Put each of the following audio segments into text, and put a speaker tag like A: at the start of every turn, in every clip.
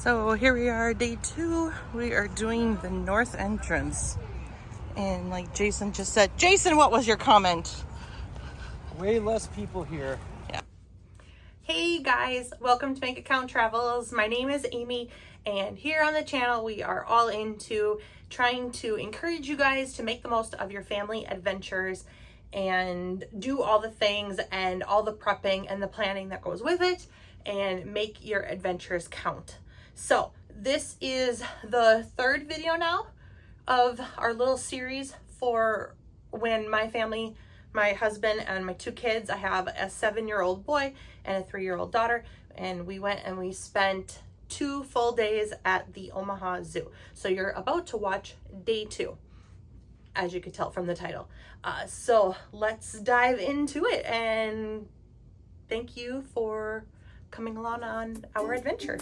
A: So here we are, day 2. We are doing the north entrance. And like Jason just said, Jason, what was your comment?
B: Way less people here.
A: Yeah. Hey guys, welcome to Bank Account Travels. My name is Amy, and here on the channel we are all into trying to encourage you guys to make the most of your family adventures and do all the things and all the prepping and the planning that goes with it and make your adventures count. So this is the third video now of our little series for when my family, my husband and my 2 kids, I have a 7-year-old boy and a 3-year-old daughter, and we went and we spent 2 full days at the Omaha Zoo. So you're about to watch day 2, as you could tell from the title. So let's dive into it, and thank you for coming along on our adventure.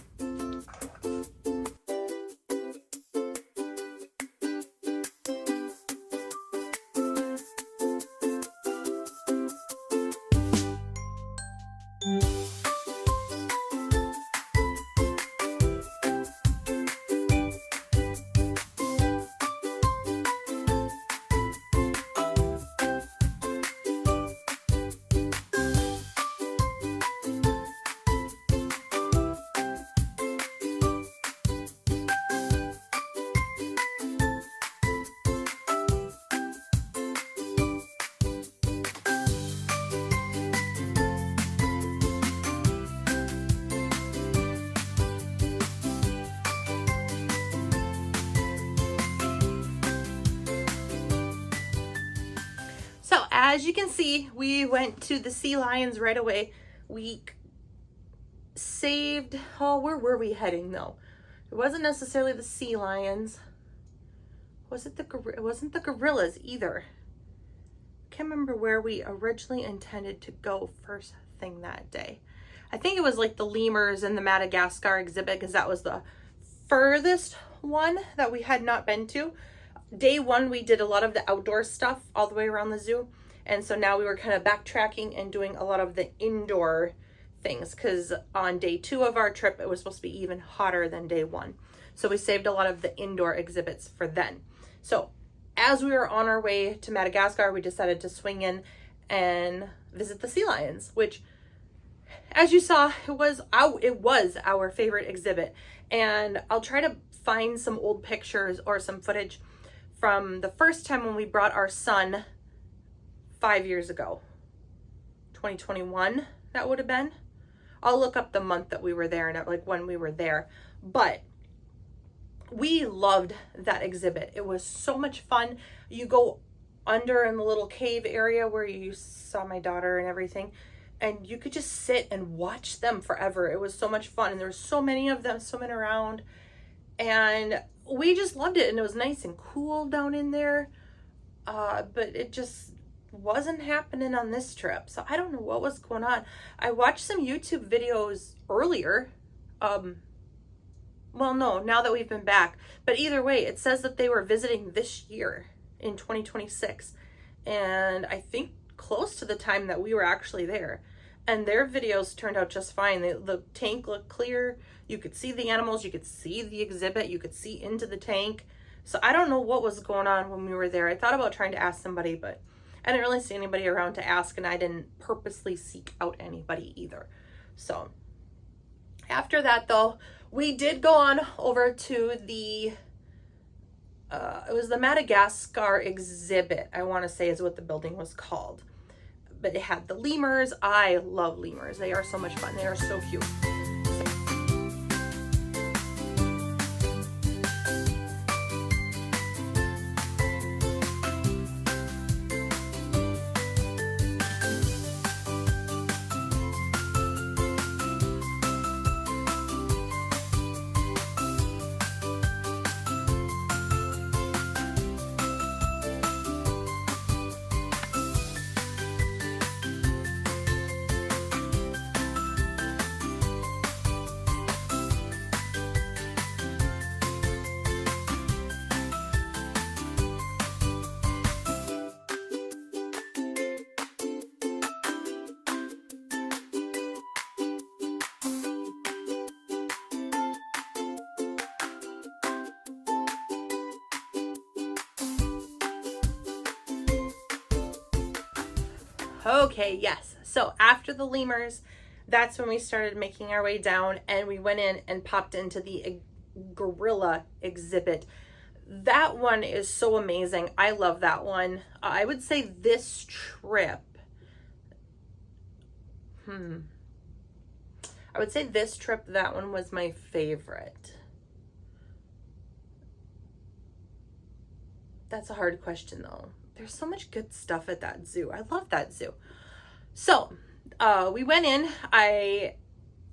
A: So as you can see, we went to the sea lions right away. We saved, where were we heading though? It wasn't necessarily the sea lions. It wasn't the gorillas either. Can't remember where we originally intended to go first thing that day. I think it was like the lemurs and the Madagascar exhibit, because that was the furthest one that we had not been to. Day 1, we did a lot of the outdoor stuff all the way around the zoo. And so now we were kind of backtracking and doing a lot of the indoor things, because on day 2 of our trip, it was supposed to be even hotter than day 1. So we saved a lot of the indoor exhibits for then. So as we were on our way to Madagascar, we decided to swing in and visit the sea lions, which, as you saw, it was our favorite exhibit. And I'll try to find some old pictures or some footage from the first time when we brought our son 5 years ago. 2021, that would have been. I'll look up the month that we were there and like when we were there. But we loved that exhibit. It was so much fun. You go under in the little cave area where you saw my daughter and everything, and you could just sit and watch them forever. It was so much fun, and there were so many of them swimming around, and we just loved it. And it was nice and cool down in there, but it just wasn't happening on this trip. So I don't know what was going on. I watched some YouTube videos earlier, well, no, now that we've been back, but either way, it says that they were visiting this year in 2026, and I think close to the time that we were actually there. And their videos turned out just fine. The tank looked clear. You could see the animals. You could see the exhibit. You could see into the tank. So I don't know what was going on when we were there. I thought about trying to ask somebody, but I didn't really see anybody around to ask, and I didn't purposely seek out anybody either. So after that, though, we did go on over to the, it was the Madagascar exhibit, I want to say is what the building was called. But it had the lemurs. I love lemurs. They are so much fun. They are so cute. Okay, yes. So after the lemurs, that's when we started making our way down, and we went in and popped into the gorilla exhibit. That one is so amazing. I love that one. I would say this trip, that one was my favorite. That's a hard question though. There's so much good stuff at that zoo. I love that zoo. So we went in. I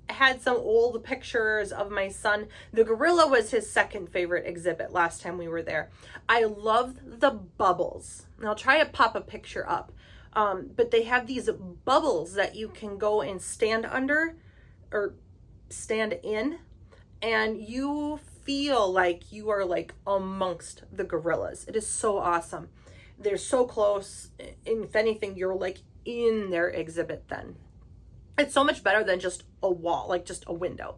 A: had some old pictures of my son. The gorilla was his second favorite exhibit last time we were there. I love the bubbles. And I'll try to pop a picture up. But they have these bubbles that you can go and stand under or stand in, and you feel like you are like amongst the gorillas. It is so awesome. They're so close. And if anything, you're like in their exhibit then. It's so much better than just a wall, like just a window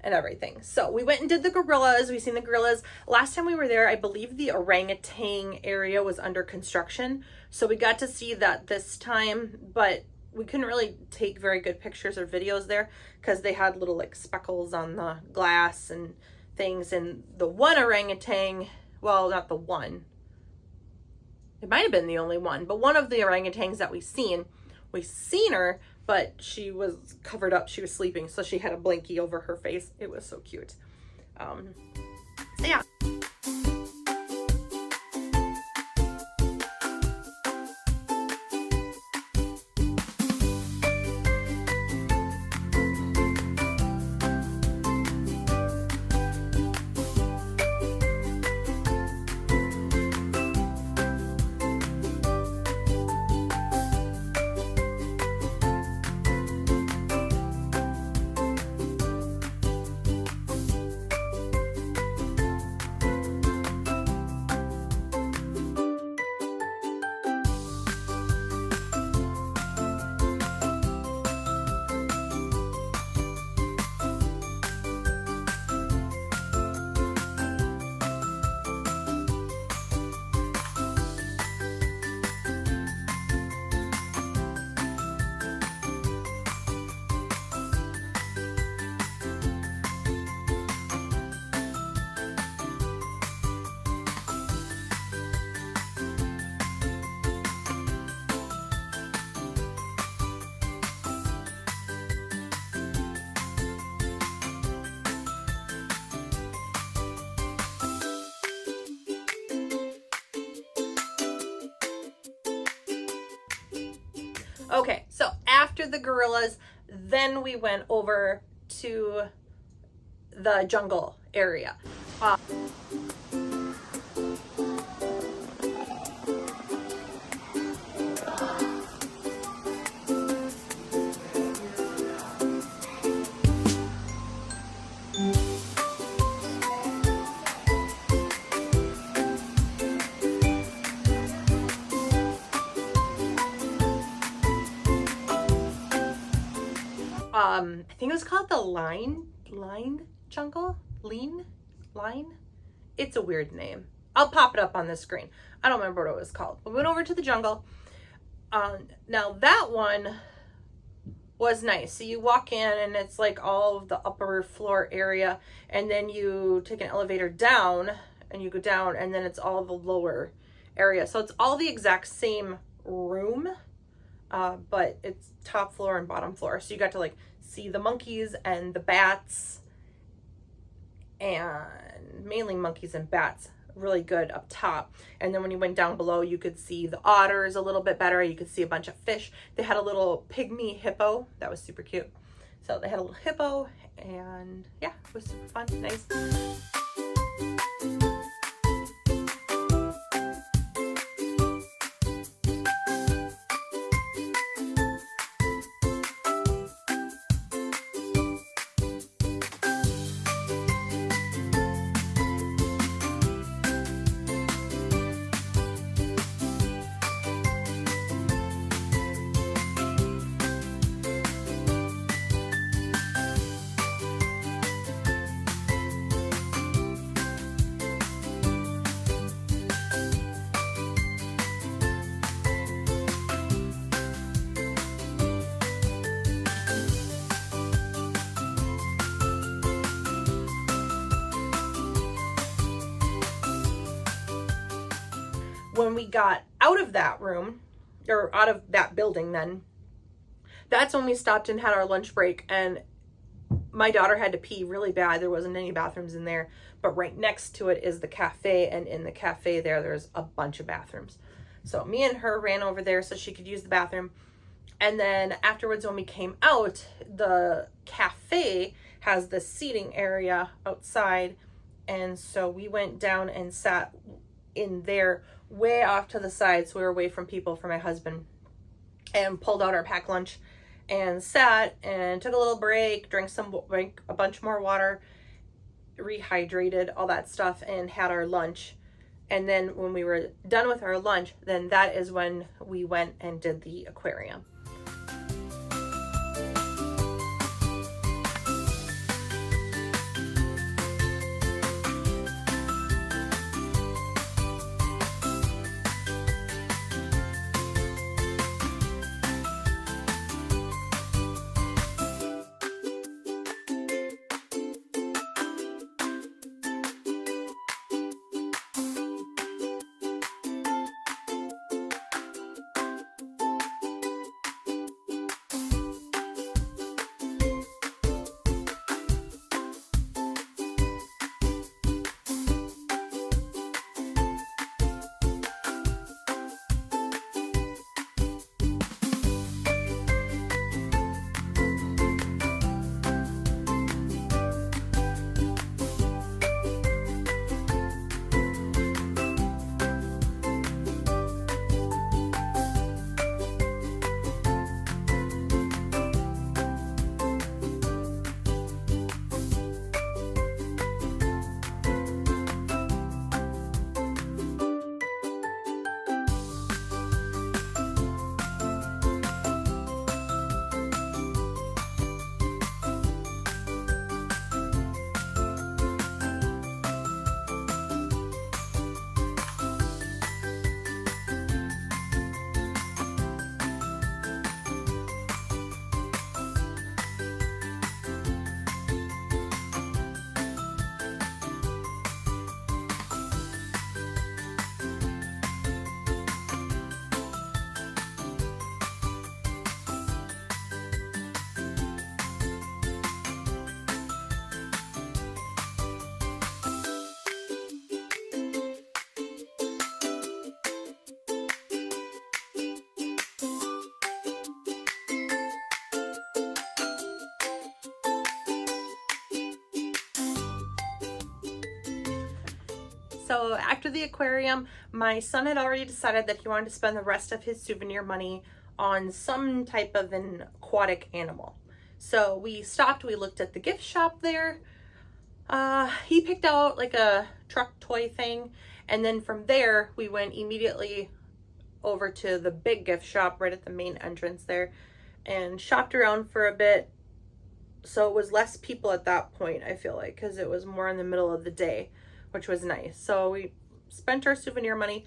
A: and everything. So we went and did the gorillas. We've seen the gorillas. Last time we were there, I believe the orangutan area was under construction. So we got to see that this time, but we couldn't really take very good pictures or videos there because they had little like speckles on the glass and things. And the one orangutan, well, not the one, it might have been the only one, but one of the orangutans that we seen her, but she was covered up. She was sleeping, so she had a blankie over her face. It was so cute. So yeah. Okay, so after the gorillas, then we went over to the jungle area. I think it was called the line jungle, line. It's a weird name. I'll pop it up on the screen. I don't remember what it was called. We went over to the jungle. Now that one was nice. So you walk in and it's like all of the upper floor area, and then you take an elevator down and you go down, and then it's all the lower area. So it's all the exact same room, but it's top floor and bottom floor. So you got to like see the monkeys and the bats, and mainly monkeys and bats, really good up top. And then when you went down below, you could see the otters a little bit better. You could see a bunch of fish. They had a little pygmy hippo that was super cute. So they had a little hippo, and yeah, it was super fun, nice. when we got out of that room, or out of that building, then that's when we stopped and had our lunch break, and my daughter had to pee really bad. There wasn't any bathrooms in there, but right next to it is the cafe, and in the cafe there's a bunch of bathrooms. So me and her ran over there so she could use the bathroom. And then afterwards, when we came out, the cafe has the seating area outside, and so we went down and sat in there way off to the side, so we were away from people, for my husband, and pulled out our packed lunch and sat and took a little break, drank a bunch more water, rehydrated, all that stuff, and had our lunch. And then when we were done with our lunch, then that is when we went and did the aquarium. So after the aquarium, my son had already decided that he wanted to spend the rest of his souvenir money on some type of an aquatic animal. So we stopped, we looked at the gift shop there. He picked out like a truck toy thing. And then from there, we went immediately over to the big gift shop right at the main entrance there and shopped around for a bit. So it was less people at that point, I feel like, because it was more in the middle of the day, which was nice. So we spent our souvenir money.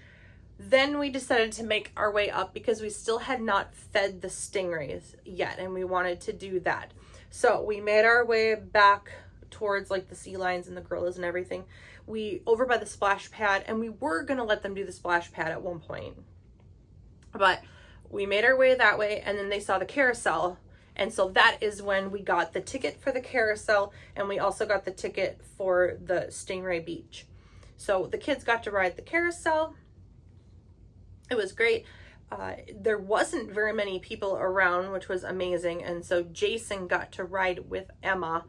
A: Then we decided to make our way up because we still had not fed the stingrays yet, and we wanted to do that. So we made our way back towards like the sea lions and the gorillas and everything. We over by the splash pad, and we were gonna let them do the splash pad at one point, but we made our way that way, and then they saw the carousel. And so that is when we got the ticket for the carousel, and we also got the ticket for the Stingray Beach. So the kids got to ride the carousel. It was great. There wasn't very many people around, which was amazing. And so Jason got to ride with Emma,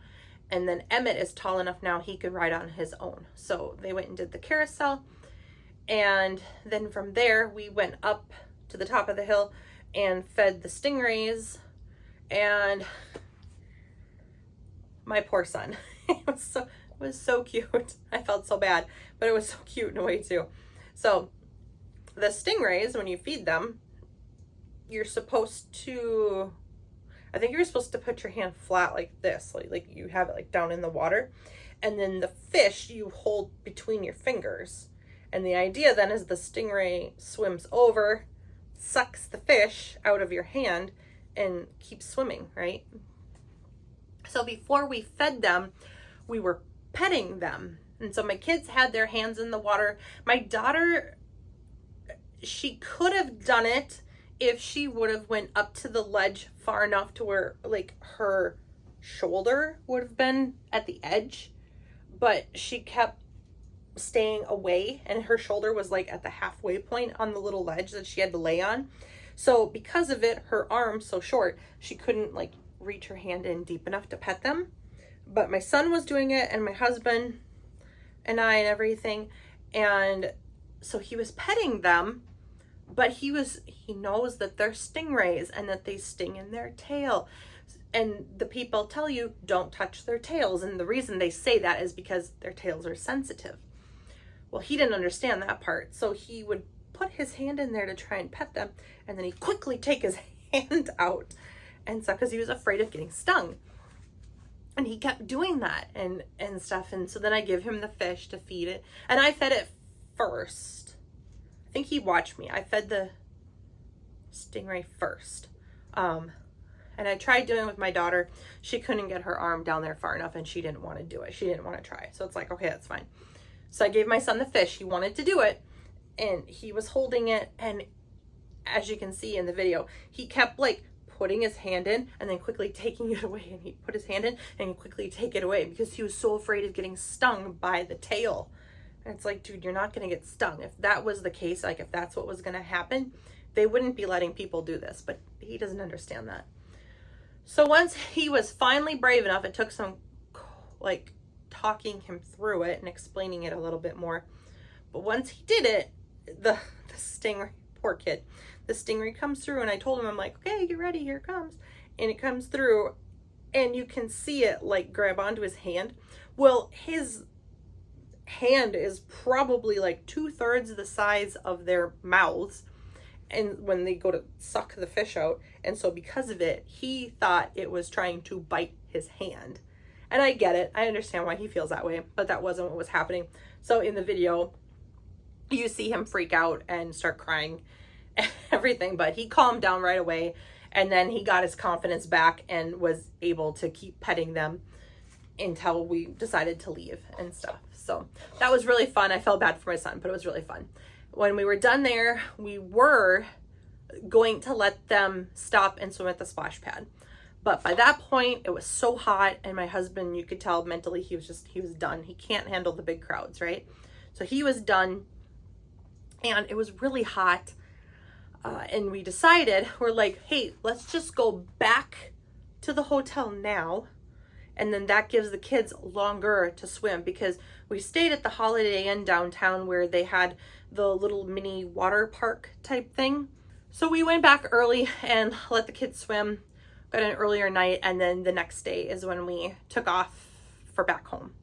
A: and then Emmett is tall enough now he could ride on his own. So they went and did the carousel. And then from there, we went up to the top of the hill and fed the stingrays. And my poor son, it was so cute. I felt so bad, but it was so cute in a way too. So the stingrays, when you feed them, you're supposed to, I think you're supposed to put your hand flat like this, like you have it like down in the water, and then the fish you hold between your fingers. And the idea then is the stingray swims over, sucks the fish out of your hand, and keep swimming, right? So before we fed them, we were petting them. And so my kids had their hands in the water. My daughter she could have done it if she would have went up to the ledge far enough to where like her shoulder would have been at the edge, but she kept staying away and her shoulder was like at the halfway point on the little ledge that she had to lay on. So because of it, her arm's so short, she couldn't like reach her hand in deep enough to pet them. But my son was doing it, and my husband and I and everything, and so he was petting them, but he knows that they're stingrays and that they sting in their tail. And the people tell you don't touch their tails, and the reason they say that is because their tails are sensitive. Well, he didn't understand that part, so he would put his hand in there to try and pet them, and then he'd quickly take his hand out and stuff because he was afraid of getting stung. And he kept doing that and stuff. And so then I give him the fish to feed it. And I fed it first. I think he watched me. I fed the stingray first. And I tried doing it with my daughter. She couldn't get her arm down there far enough, and she didn't want to do it. She didn't want to try. So it's like, okay, that's fine. So I gave my son the fish. He wanted to do it. And he was holding it. And as you can see in the video, he kept like putting his hand in and then quickly taking it away, and he'd put his hand in and he'd quickly take it away because he was so afraid of getting stung by the tail. And it's like, dude, you're not going to get stung. If that was the case, like if that's what was going to happen, they wouldn't be letting people do this, but he doesn't understand that. So once he was finally brave enough, it took some like talking him through it and explaining it a little bit more. But once he did it, the stingray, poor kid, the stingray comes through, and I told him, I'm like, okay, get ready, here it comes. And it comes through, and you can see it like grab onto his hand. Well, his hand is probably like 2/3 the size of their mouths, and when they go to suck the fish out. And so because of it, he thought it was trying to bite his hand. And I get it. I understand why he feels that way, but that wasn't what was happening. So in the video, you see him freak out and start crying and everything, but he calmed down right away, and then he got his confidence back and was able to keep petting them until we decided to leave and stuff. So that was really fun. I felt bad for my son, but it was really fun. When we were done there, we were going to let them stop and swim at the splash pad, but by that point it was so hot, and my husband, you could tell mentally he was done. He can't handle the big crowds, right? So he was done, and it was really hot. And we decided, we're like, hey, let's just go back to the hotel now. And then that gives the kids longer to swim, because we stayed at the Holiday Inn downtown where they had the little mini water park type thing. So we went back early and let the kids swim, got an earlier night, and then the next day is when we took off for back home.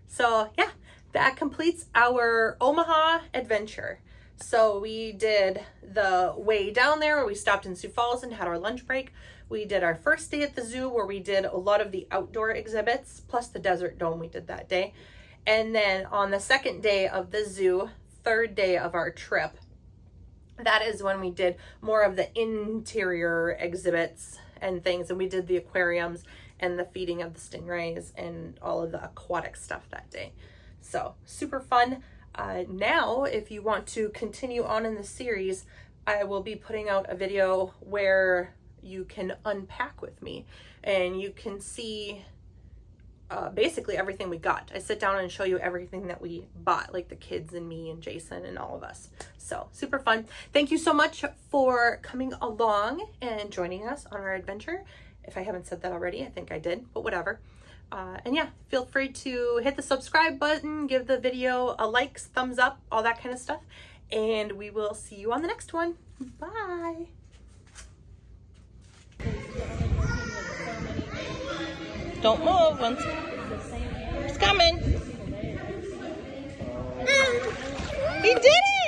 A: So yeah, that completes our Omaha adventure. So we did the way down there where we stopped in Sioux Falls and had our lunch break. We did our first day at the zoo where we did a lot of the outdoor exhibits, plus the desert dome we did that day. And then on the second day of the zoo, third day of our trip, that is when we did more of the interior exhibits and things. And we did the aquariums and the feeding of the stingrays and all of the aquatic stuff that day. So super fun. Now, if you want to continue on in the series, I will be putting out a video where you can unpack with me and you can see basically everything we got. I sit down and show you everything that we bought, like the kids and me and Jason and all of us. So super fun. Thank you so much for coming along and joining us on our adventure. If I haven't said that already, I think I did, but whatever. And yeah, feel free to hit the subscribe button, give the video a like, thumbs up, all that kind of stuff. And we will see you on the next one. Bye. Don't move. Once it's coming. He did it!